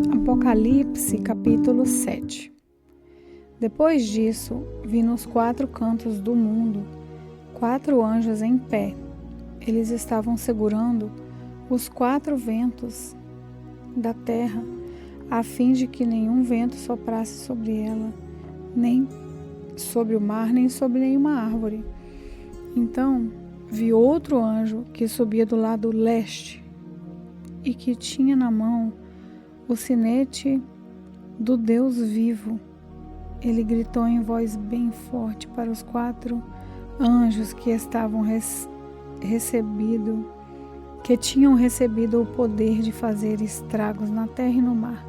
Apocalipse, capítulo 7. Depois disso, vi nos 4 cantos do mundo 4 anjos em pé. Eles estavam segurando os 4 ventos da terra, a fim de que nenhum vento soprasse sobre ela, nem sobre o mar, nem sobre nenhuma árvore. Então, vi outro anjo que subia do lado leste e que tinha na mão o sinete do Deus vivo. Ele gritou em voz bem forte para os 4 anjos que estavam que tinham recebido o poder de fazer estragos na terra e no mar.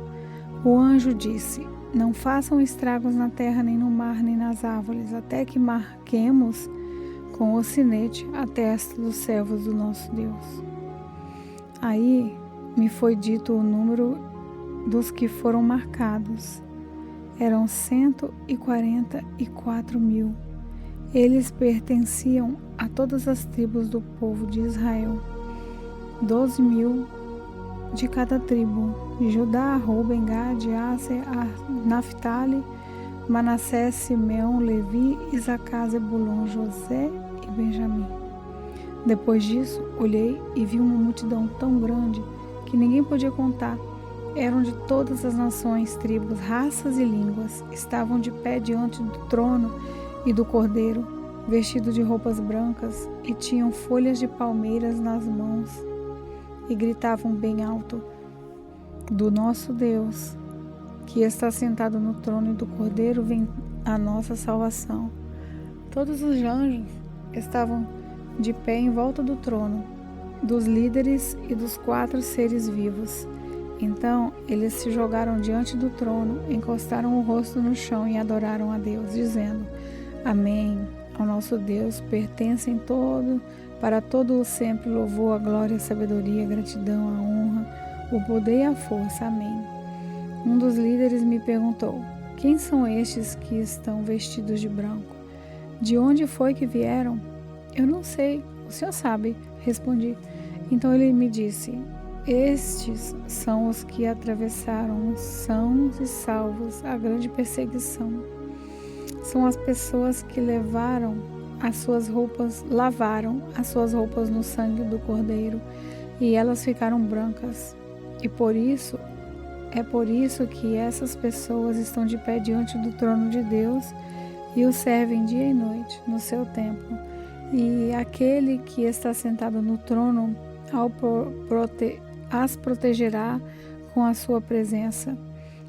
O anjo disse: não façam estragos na terra, nem no mar, nem nas árvores, até que marquemos com o sinete a testa dos servos do nosso Deus. Aí me foi dito o número dos que foram marcados. Eram 144.000. Eles pertenciam a todas as tribos do povo de Israel. 12.000 de cada tribo: Judá, Ruben, Gade, Áser, Naftali, Manassés, Simeão, Levi, Isacar, Zebulon, José e Benjamim. Depois disso, olhei e vi uma multidão tão grande que ninguém podia contar. Eram de todas as nações, tribos, raças e línguas. Estavam de pé diante do trono e do Cordeiro, vestidos de roupas brancas, e tinham folhas de palmeiras nas mãos, e gritavam bem alto: do nosso Deus, que está sentado no trono, e do Cordeiro vem a nossa salvação. Todos os anjos estavam de pé em volta do trono, dos líderes e dos 4 seres vivos. Então eles se jogaram diante do trono, encostaram o rosto no chão e adoraram a Deus, dizendo: Amém. Ao nosso Deus pertencem para todo o sempre louvor, a glória, a sabedoria, a gratidão, a honra, o poder e a força. Amém. Um dos líderes me perguntou: quem são estes que estão vestidos de branco? De onde foi que vieram? Eu não sei, o senhor sabe, respondi. Então ele me disse: estes são os que atravessaram sãos e salvos a grande perseguição. São as pessoas que lavaram as suas roupas no sangue do Cordeiro, e elas ficaram brancas. E por isso que essas pessoas estão de pé diante do trono de Deus e o servem dia e noite no seu templo. E aquele que está sentado no trono as protegerá com a sua presença.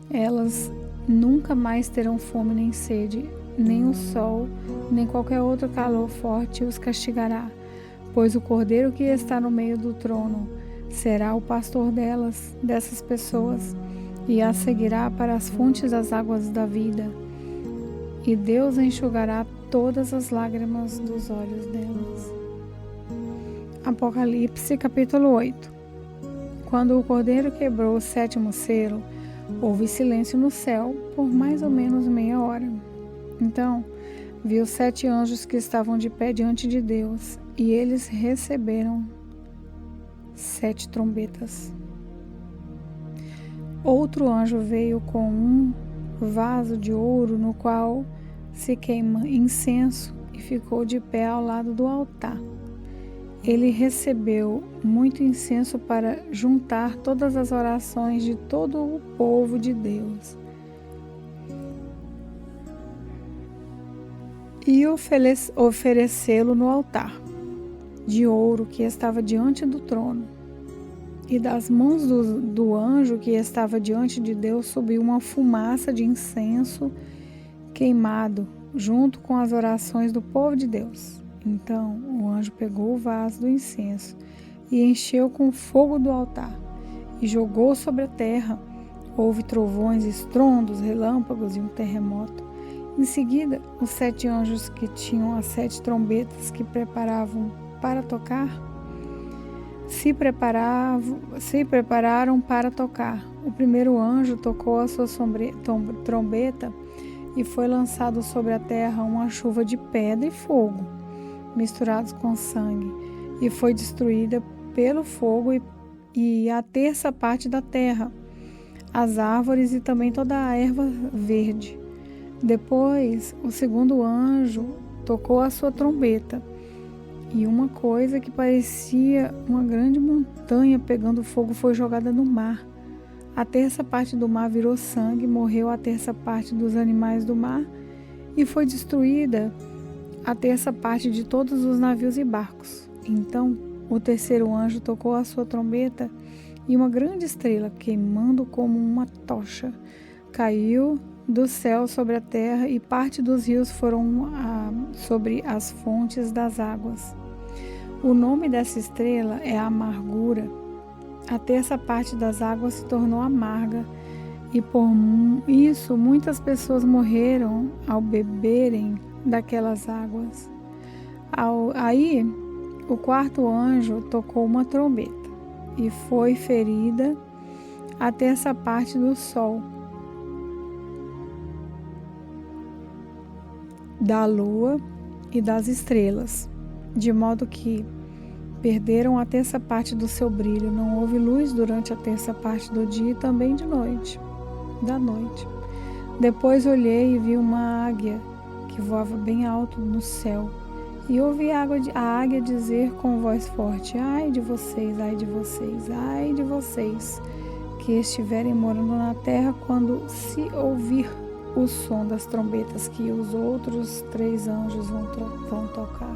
Elas nunca mais terão fome nem sede, nem o sol, nem qualquer outro calor forte os castigará, pois o Cordeiro que está no meio do trono será o pastor dessas pessoas, e as seguirá para as fontes das águas da vida, e Deus enxugará todas as lágrimas dos olhos delas. Apocalipse, capítulo 8. Quando o Cordeiro quebrou o 7º selo, houve silêncio no céu por mais ou menos meia hora. Então, vi os 7 anjos que estavam de pé diante de Deus, e eles receberam 7 trombetas. Outro anjo veio com um vaso de ouro no qual se queima incenso e ficou de pé ao lado do altar. Ele recebeu muito incenso para juntar todas as orações de todo o povo de Deus e oferecê-lo no altar de ouro que estava diante do trono. E das mãos do anjo que estava diante de Deus subiu uma fumaça de incenso queimado, junto com as orações do povo de Deus. Então o anjo pegou o vaso do incenso e encheu com fogo do altar e jogou sobre a terra. Houve trovões, estrondos, relâmpagos e um terremoto. Em seguida, os 7 anjos que tinham as 7 trombetas que preparavam para tocar, se prepararam para tocar. O primeiro anjo tocou a sua trombeta e foi lançado sobre a terra uma chuva de pedra e fogo, misturados com sangue, e foi destruída pelo fogo e a terça parte da terra. as árvores e também toda a erva verde. Depois, o segundo anjo tocou a sua trombeta, e uma coisa que parecia uma grande montanha pegando fogo foi jogada no mar. A terça parte do mar virou sangue, morreu a terça parte dos animais do mar, e foi destruída a terça parte de todos os navios e barcos. Então, o terceiro anjo tocou a sua trombeta, e uma grande estrela, queimando como uma tocha, caiu do céu sobre a terra, e parte dos rios foram sobre as fontes das águas. O nome dessa estrela é Amargura. A terça parte das águas se tornou amarga, e por isso muitas pessoas morreram ao beberem daquelas águas. Aí, o quarto anjo tocou uma trombeta, e foi ferida a terça parte do sol, da lua e das estrelas, de modo que perderam a terça parte do seu brilho. Não houve luz durante a terça parte do dia e também da noite. Depois olhei e vi uma águia que voava bem alto no céu, e ouvi a águia dizer com voz forte: ai de vocês, ai de vocês, ai de vocês, que estiverem morando na terra quando se ouvir o som das trombetas que os outros 3 anjos vão tocar.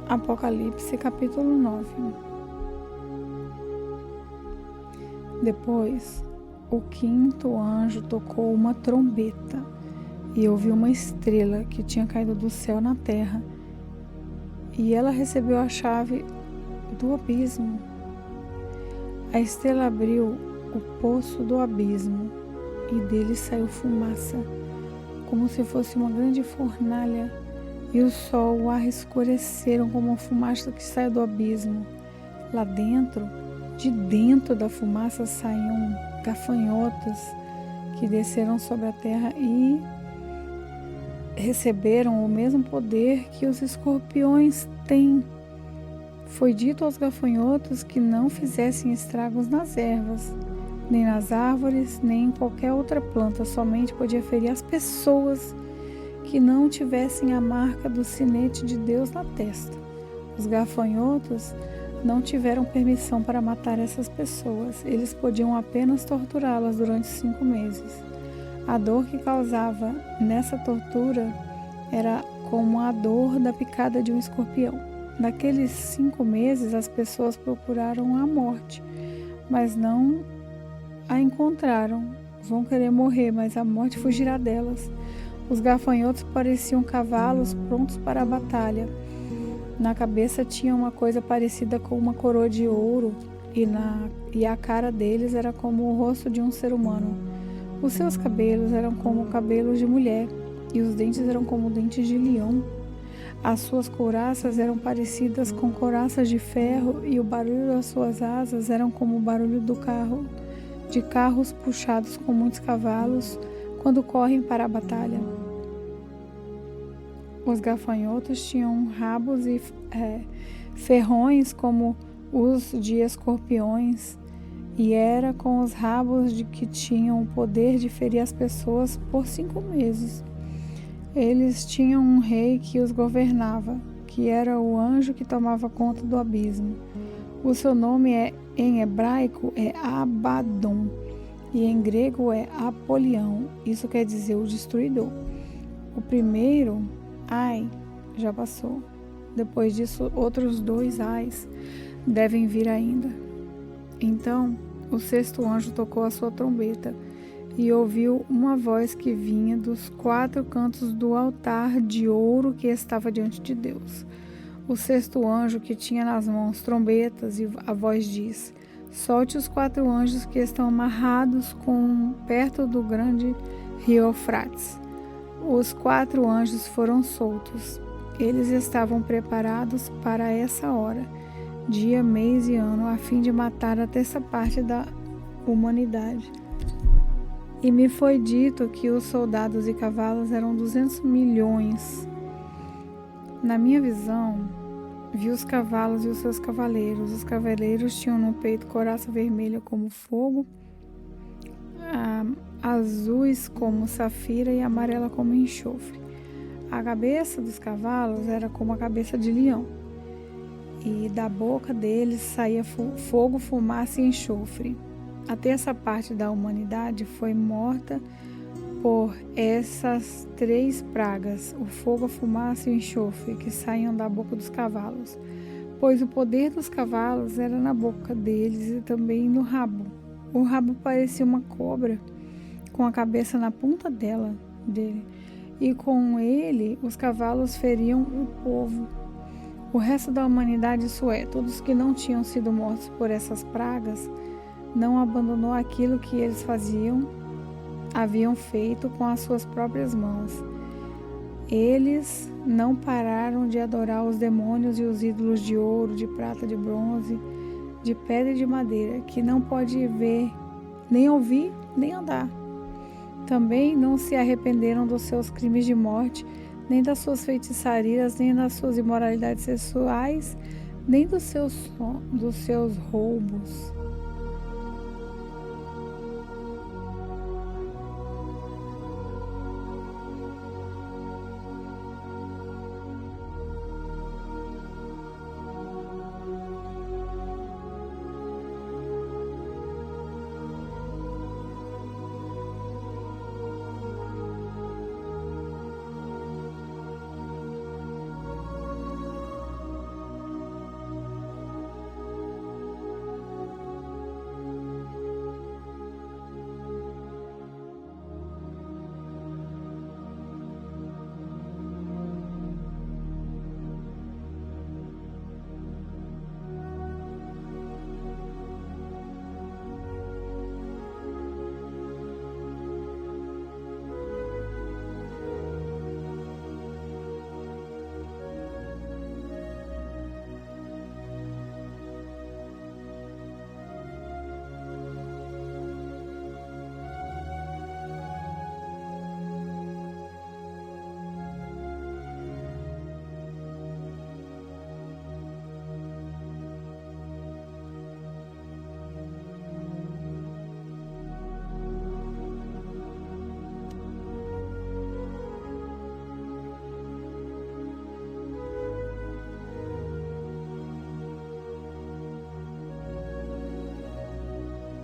Apocalipse capítulo 9. Depois, o quinto anjo tocou uma trombeta, e eu vi uma estrela que tinha caído do céu na terra, e ela recebeu a chave do abismo. A estrela abriu o poço do abismo, e dele saiu fumaça, como se fosse uma grande fornalha, e o sol e o ar escureceram como a fumaça que sai do abismo. Lá dentro, de dentro da fumaça, saíam gafanhotos que desceram sobre a terra e receberam o mesmo poder que os escorpiões têm. Foi dito aos gafanhotos que não fizessem estragos nas ervas, nem nas árvores, nem em qualquer outra planta, somente podia ferir as pessoas que não tivessem a marca do sinete de Deus na testa. Os gafanhotos não tiveram permissão para matar essas pessoas. Eles podiam apenas torturá-las durante 5 meses. A dor que causava nessa tortura era como a dor da picada de um escorpião. Naqueles 5 meses, as pessoas procuraram a morte, mas não a encontraram. Vão querer morrer, mas a morte fugirá delas. Os gafanhotos pareciam cavalos prontos para a batalha. Na cabeça tinha uma coisa parecida com uma coroa de ouro, e a cara deles era como o rosto de um ser humano. Os seus cabelos eram como cabelos de mulher, e os dentes eram como dentes de leão. As suas couraças eram parecidas com couraças de ferro, e o barulho das suas asas eram como o barulho de carros puxados com muitos cavalos quando correm para a batalha. Os gafanhotos tinham rabos e ferrões como os de escorpiões, e era com os rabos que tinham o poder de ferir as pessoas por 5 meses. Eles tinham um rei que os governava, que era o anjo que tomava conta do abismo. O seu nome em hebraico é Abaddon, e em grego é Apolião. Isso quer dizer o destruidor. O primeiro ai já passou. Depois disso, outros 2 ais devem vir ainda. Então, o sexto anjo tocou a sua trombeta, e ouviu uma voz que vinha dos 4 cantos do altar de ouro que estava diante de Deus. O sexto anjo, que tinha nas mãos trombetas, e a voz diz: solte os 4 anjos que estão amarrados perto do grande rio Eufrates. Os 4 anjos foram soltos. Eles estavam preparados para essa hora, dia, mês e ano, a fim de matar a terça parte da humanidade. E me foi dito que os soldados e cavalos eram 200 milhões. Na minha visão, vi os cavalos e os seus cavaleiros. Os cavaleiros tinham no peito couraça vermelha como fogo, azuis como safira e amarela como enxofre. A cabeça dos cavalos era como a cabeça de leão, e da boca deles saía fogo, fumaça e enxofre. A terça parte da humanidade foi morta por essas 3 pragas, o fogo, a fumaça e o enxofre, que saíam da boca dos cavalos, pois o poder dos cavalos era na boca deles e também no rabo. O rabo parecia uma cobra, com a cabeça na ponta dele, e com ele os cavalos feriam o povo. O resto da humanidade, isso é, todos que não tinham sido mortos por essas pragas, não abandonou aquilo que eles haviam feito com as suas próprias mãos. Eles não pararam de adorar os demônios e os ídolos de ouro, de prata, de bronze, de pedra e de madeira, que não pode ver, nem ouvir, nem andar. Também não se arrependeram dos seus crimes de morte, nem das suas feitiçarias, nem das suas imoralidades sexuais, nem dos seus roubos.